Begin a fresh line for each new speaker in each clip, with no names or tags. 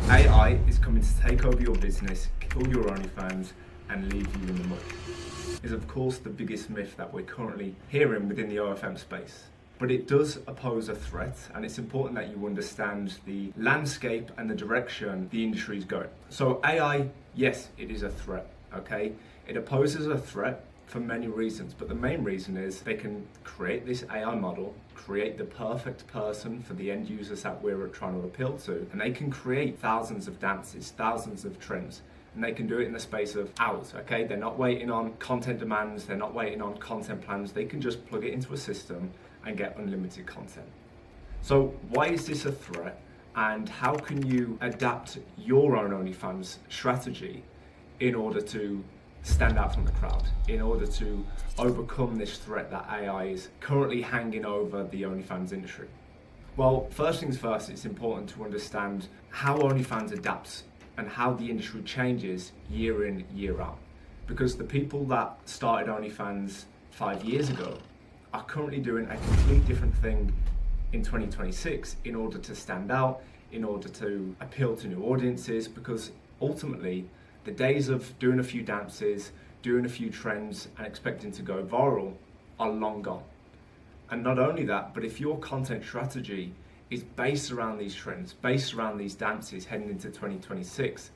AI is coming to take over your business, kill your Onlyfans, and leave you in the mud. Is of course the biggest myth that we're currently hearing within the OFM space. But it does pose a threat, and it's important that you understand the landscape and the direction the industry is going. So AI, yes, it is a threat, okay? It poses a threat for many reasons, but the main reason is they can create this AI model, create the perfect person for the end users that we're trying to appeal to, and they can create thousands of dances, thousands of trends, and they can do it in the space of hours, okay? They're not waiting on content demands, they're not waiting on content plans, they can just plug it into a system and get unlimited content. So why is this a threat, and how can you adapt your own OnlyFans strategy in order to stand out from the crowd, in order to overcome this threat that AI is currently hanging over the OnlyFans industry? Well, first things first, it's important to understand how OnlyFans adapts and how the industry changes year in, year out. Because the people that started OnlyFans 5 years ago are currently doing a completely different thing in 2026 in order to stand out, in order to appeal to new audiences, because ultimately the days of doing a few dances, doing a few trends and expecting to go viral are long gone. And not only that, but if your content strategy is based around these trends, based around these dances heading into 2026,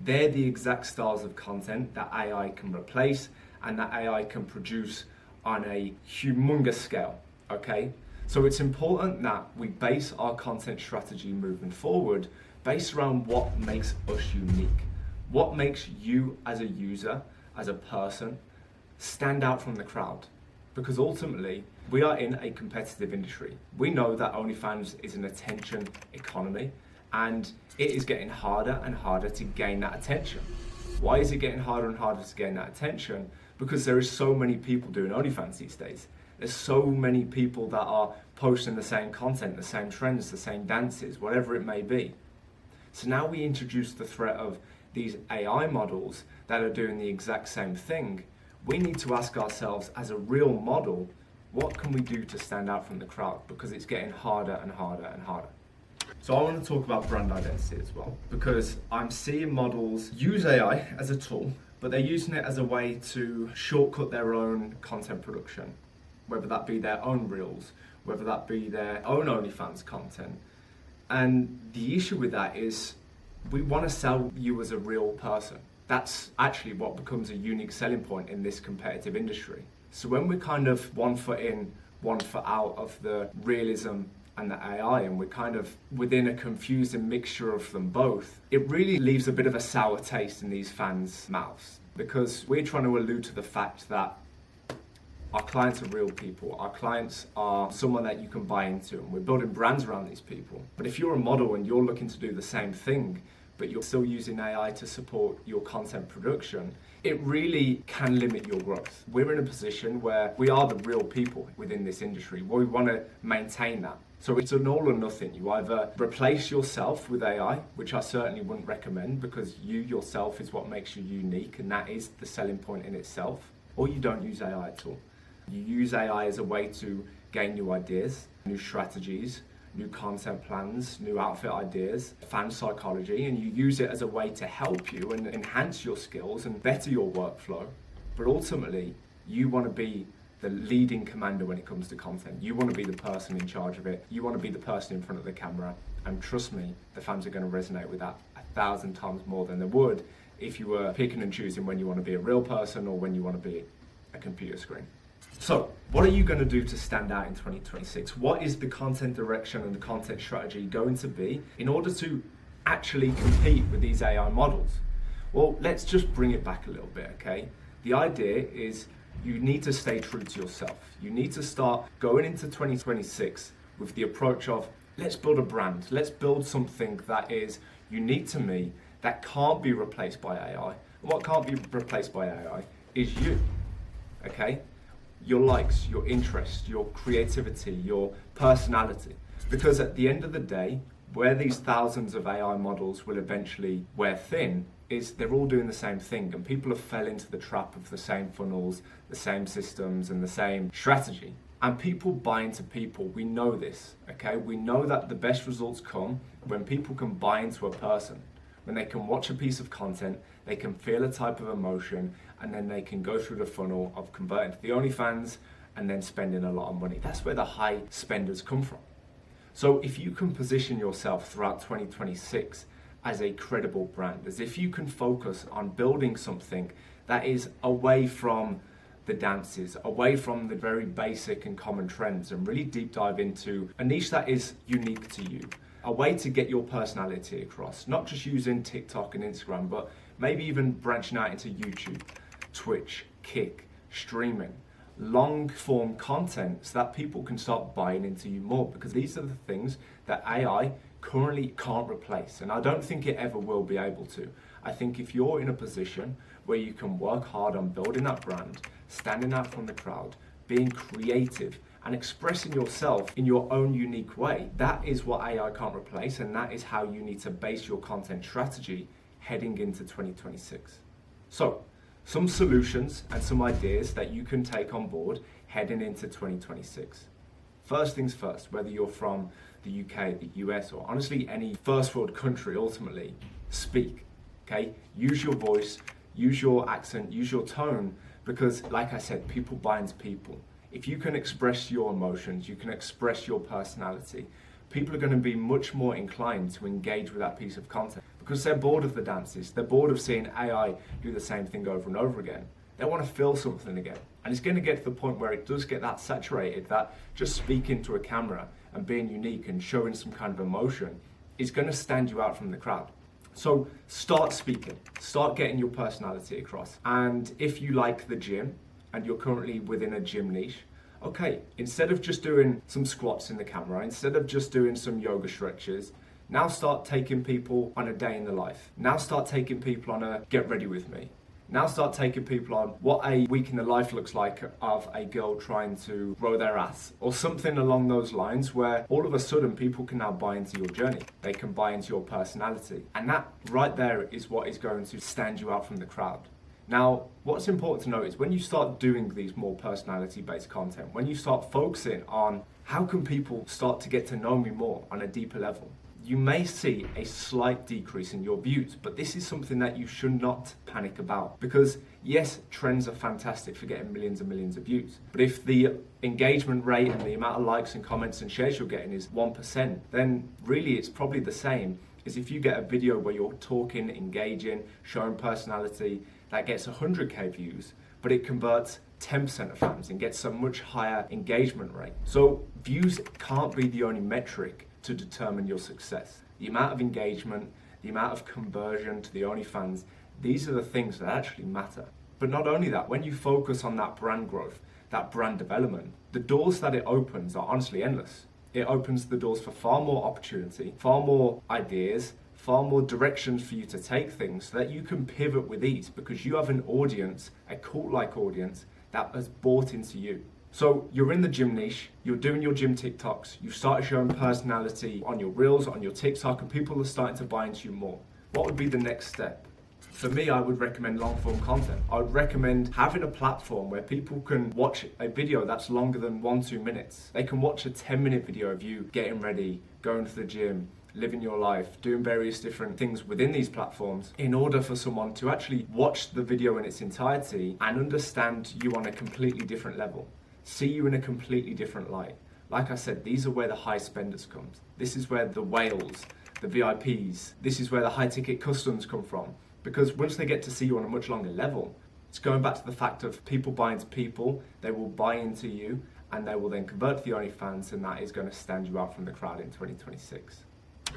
they're the exact styles of content that AI can replace and that AI can produce on a humongous scale, okay? So it's important that we base our content strategy moving forward based around what makes us unique. What makes you as a user, as a person, stand out from the crowd? Because ultimately, we are in a competitive industry. We know that OnlyFans is an attention economy, and it is getting harder and harder to gain that attention. Why is it getting harder and harder to gain that attention? Because there is so many people doing OnlyFans these days. There's so many people that are posting the same content, the same trends, the same dances, whatever it may be. So now we introduce the threat of these AI models that are doing the exact same thing. We need to ask ourselves, as a real model, what can we do to stand out from the crowd? Because it's getting harder and harder and harder. So I want to talk about brand identity as well, because I'm seeing models use AI as a tool, but they're using it as a way to shortcut their own content production, whether that be their own reels, whether that be their own OnlyFans content. And the issue with that is we want to sell you as a real person. That's actually what becomes a unique selling point in this competitive industry. So when we're kind of 1 foot in, 1 foot out of the realism and the AI, and we're kind of within a confusing mixture of them both, it really leaves a bit of a sour taste in these fans' mouths, because we're trying to allude to the fact that our clients are real people. Our clients are someone that you can buy into, and we're building brands around these people. But if you're a model and you're looking to do the same thing, but you're still using AI to support your content production, it really can limit your growth. We're in a position where we are the real people within this industry. We want to maintain that. So it's an all or nothing. You either replace yourself with AI, which I certainly wouldn't recommend, because you yourself is what makes you unique, and that is the selling point in itself, or you don't use AI at all. You use AI as a way to gain new ideas, new strategies, new content plans, new outfit ideas, fan psychology, and you use it as a way to help you and enhance your skills and better your workflow. But ultimately, you want to be the leading commander when it comes to content. You want to be the person in charge of it. You want to be the person in front of the camera. And trust me, the fans are going to resonate with that 1,000 times more than they would if you were picking and choosing when you want to be a real person or when you want to be a computer screen. So, what are you going to do to stand out in 2026? What is the content direction and the content strategy going to be in order to actually compete with these AI models? Well, let's just bring it back a little bit, okay? The idea is you need to stay true to yourself. You need to start going into 2026 with the approach of, let's build a brand. Let's build something that is unique to me, that can't be replaced by AI. And what can't be replaced by AI is you, okay? Your likes, your interests, your creativity, your personality. Because at the end of the day, where these thousands of AI models will eventually wear thin is they're all doing the same thing, and people have fell into the trap of the same funnels, the same systems, and the same strategy. And people buy into people. We know this, okay? We know that the best results come when people can buy into a person. when they can watch a piece of content, they can feel a type of emotion, and then they can go through the funnel of converting to the OnlyFans and then spending a lot of money. That's where the high spenders come from. So if you can position yourself throughout 2026 as a credible brand, as if you can focus on building something that is away from the dances, away from the very basic and common trends, and really deep dive into a niche that is unique to you, a way to get your personality across, not just using TikTok and Instagram, but maybe even branching out into YouTube, Twitch, Kick, streaming, long form content so that people can start buying into you more, because these are the things that AI currently can't replace, and I don't think it ever will be able to. I think if you're in a position where you can work hard on building that brand, standing out from the crowd, being creative and expressing yourself in your own unique way, that is what AI can't replace, and that is how you need to base your content strategy heading into 2026. So, some solutions and some ideas that you can take on board heading into 2026. First things first, whether you're from the UK, the US, or honestly any first world country, ultimately, speak, okay? Use your voice, use your accent, use your tone, because like I said, people buy into people. If you can express your emotions, you can express your personality, people are going to be much more inclined to engage with that piece of content because they're bored of the dances, they're bored of seeing AI do the same thing over and over again. They want to feel something again. And it's going to get to the point where it does get that saturated that just speaking to a camera and being unique and showing some kind of emotion is going to stand you out from the crowd. So start speaking, start getting your personality across. And if you like the gym and you're currently within a gym niche, okay, instead of just doing some squats in the camera, instead of just doing some yoga stretches, now start taking people on a day in the life. Now start taking people on a get ready with me. Now start taking people on what a week in the life looks like of a girl trying to grow their ass, or something along those lines, where all of a sudden people can now buy into your journey. They can buy into your personality. And that right there is what is going to stand you out from the crowd. Now, what's important to note is when you start doing these more personality-based content, when you start focusing on how can people start to get to know me more on a deeper level, you may see a slight decrease in your views, but this is something that you should not panic about, because yes, trends are fantastic for getting millions and millions of views, but if the engagement rate and the amount of likes and comments and shares you're getting is 1%, then really it's probably the same as if you get a video where you're talking, engaging, showing personality that gets 100k views, but it converts 10% of fans and gets a much higher engagement rate. So views can't be the only metric to determine your success. The amount of engagement, the amount of conversion to the OnlyFans, these are the things that actually matter. But not only that, when you focus on that brand growth, that brand development, the doors that it opens are honestly endless. It opens the doors for far more opportunity, far more ideas, far more directions for you to take things so that you can pivot with ease, because you have an audience, a cult-like audience that has bought into you. So you're in the gym niche, you're doing your gym TikToks, you've started showing personality on your reels, on your TikTok, and people are starting to buy into you more. What would be the next step? For me, I would recommend long form content. I would recommend having a platform where people can watch a video that's longer than 1-2 minutes. They can watch a 10-minute video of you getting ready, going to the gym, living your life, doing various different things within these platforms, in order for someone to actually watch the video in its entirety and understand you on a completely different level. See you in a completely different light. Like I said, these are where the high spenders come. This is where the whales, the VIPs, this is where the high ticket customs come from. Because once they get to see you on a much longer level, it's going back to the fact of people buying into people, they will buy into you, and they will then convert to the OnlyFans, and that is going to stand you out from the crowd in 2026.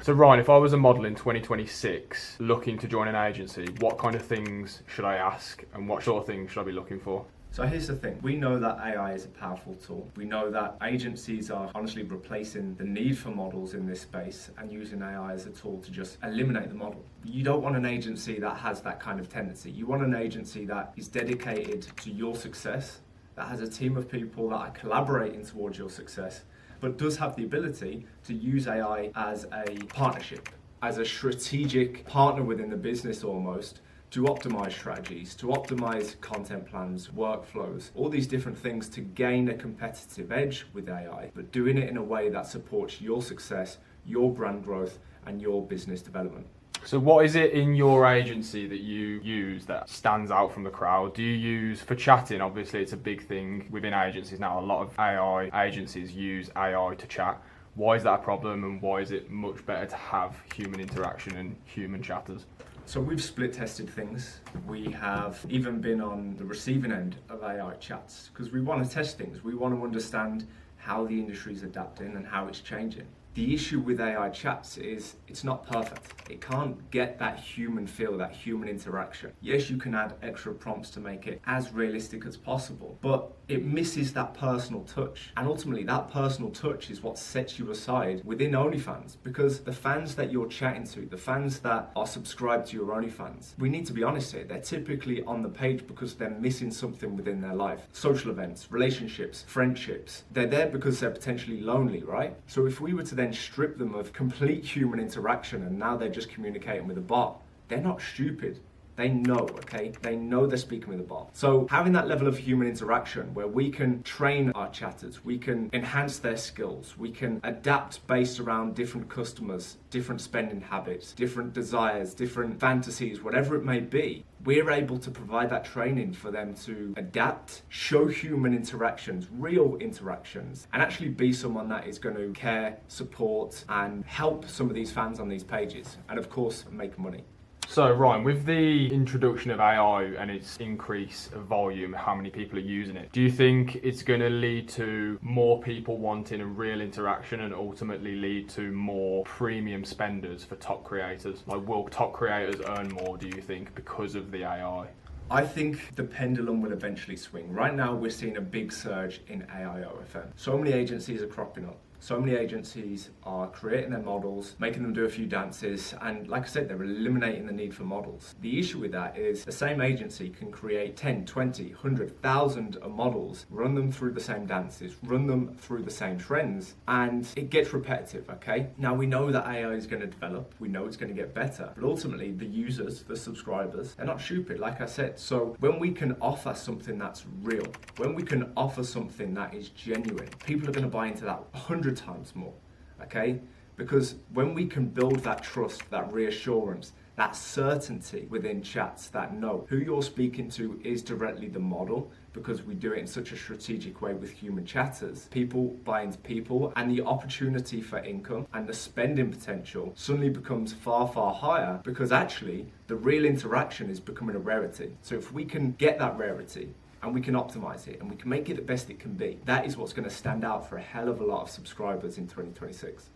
So Ryan, if I was a model in 2026 looking to join an agency, what kind of things should I ask and what sort of things should I be looking for?
So here's the thing, we know that AI is a powerful tool. We know that agencies are honestly replacing the need for models in this space and using AI as a tool to just eliminate the model. You don't want an agency that has that kind of tendency. You want an agency that is dedicated to your success, that has a team of people that are collaborating towards your success, but does have the ability to use AI as a partnership, as a strategic partner within the business almost, to optimize strategies, to optimize content plans, workflows, all these different things to gain a competitive edge with AI, but doing it in a way that supports your success, your brand growth, and your business development.
So what is it in your agency that you use that stands out from the crowd? Do you use, for chatting, obviously it's a big thing within agencies now, a lot of AI agencies use AI to chat. Why is that a problem, and why is it much better to have human interaction and human chatters?
So we've split tested things. We have even been on the receiving end of AI chats because we want to test things. We want to understand how the industry is adapting and how it's changing. The issue with AI chats is it's not perfect. It can't get that human feel, that human interaction. Yes, you can add extra prompts to make it as realistic as possible, but it misses that personal touch. And ultimately, that personal touch is what sets you aside within OnlyFans, because the fans that you're chatting to, the fans that are subscribed to your OnlyFans, we need to be honest here, they're typically on the page because they're missing something within their life. Social events, relationships, friendships. They're there because they're potentially lonely, right? So if we were to then strip them of complete human interaction and now they're just communicating with a bot, they're not stupid. They know, okay? They know they're speaking with a bot. So having that level of human interaction where we can train our chatters, we can enhance their skills, we can adapt based around different customers, different spending habits, different desires, different fantasies, whatever it may be, we're able to provide that training for them to adapt, show human interactions, real interactions, and actually be someone that is going to care, support, and help some of these fans on these pages, and of course, make money.
So Ryan, with the introduction of AI and its increase of volume, how many people are using it, do you think it's going to lead to more people wanting a real interaction and ultimately lead to more premium spenders for top creators? Like, will top creators earn more, do you think, because of the AI?
I think the pendulum will eventually swing. Right now, we're seeing a big surge in AI OFM. So many agencies are cropping up. So many agencies are creating their models, making them do a few dances, and like I said, they're eliminating the need for models. The issue with that is the same agency can create 10, 20, 100, 1,000 models, run them through the same dances, run them through the same trends, and it gets repetitive, okay? Now, we know that AI is going to develop, we know it's going to get better, but ultimately the users, the subscribers, they're not stupid, like I said. So when we can offer something that's real, when we can offer something that is genuine, people are going to buy into that 100 times more, okay? Because when we can build that trust, that reassurance, that certainty within chats that know who you're speaking to is directly the model, because we do it in such a strategic way with human chatters, people buy into people, and the opportunity for income and the spending potential suddenly becomes far, far higher, because actually the real interaction is becoming a rarity. So if we can get that rarity, and we can optimize it, and we can make it the best it can be, that is what's going to stand out for a hell of a lot of subscribers in 2026.